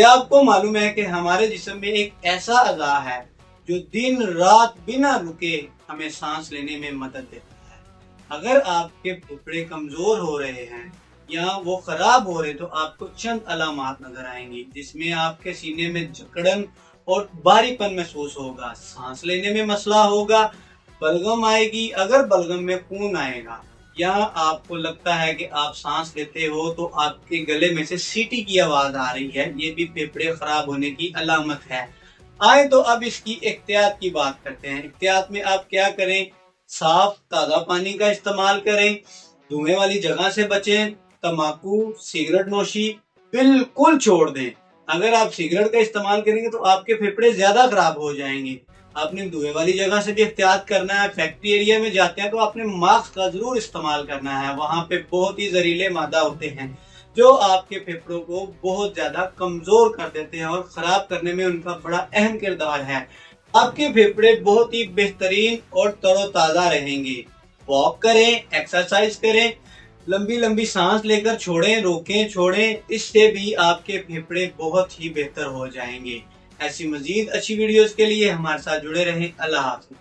क्या आपको मालूम है कि हमारे जिस्म में एक ऐसा अज़ा है जो दिन रात बिना रुके हमें सांस लेने में मदद देता है। अगर आपके फेफड़े कमजोर हो रहे हैं या वो खराब हो रहे तो आपको चंद अलामात नजर आएंगी, जिसमें आपके सीने में जकड़न और भारीपन महसूस होगा, सांस लेने में मसला होगा, बलगम आएगी। अगर बलगम में खून आएगा या आपको लगता है कि आप सांस लेते हो तो आपके गले में से सीटी की आवाज आ रही है, ये भी फेफड़े खराब होने की अलामत है। आए तो अब इसकी एहतियात की बात करते हैं। एहतियात में आप क्या करें? साफ ताज़ा पानी का इस्तेमाल करें, धुएं वाली जगह से बचें, तंबाकू सिगरेट नोशी बिल्कुल छोड़ दें। अगर आप सिगरेट का इस्तेमाल करेंगे तो आपके फेफड़े ज्यादा खराब हो जाएंगे। आपने धुएं वाली जगह से भी एहतियात करना है। फैक्ट्री एरिया में जाते हैं तो आपने मास्क का जरूर इस्तेमाल करना है, वहां पे बहुत ही जहरीले मादा होते हैं जो आपके फेफड़ों को बहुत ज्यादा कमजोर कर देते हैं और खराब करने में उनका बड़ा अहम किरदार है। आपके फेफड़े बहुत ही बेहतरीन और तरोताजा रहेंगे। वॉक करें, एक्सरसाइज करें, लंबी लंबी सांस लेकर छोड़ें, रोकें छोड़ें, इससे भी आपके फेफड़े बहुत ही बेहतर हो जाएंगे। ऐसी मजीद अच्छी वीडियोस के लिए हमारे साथ जुड़े रहें। अल्लाह हाफ़िज़।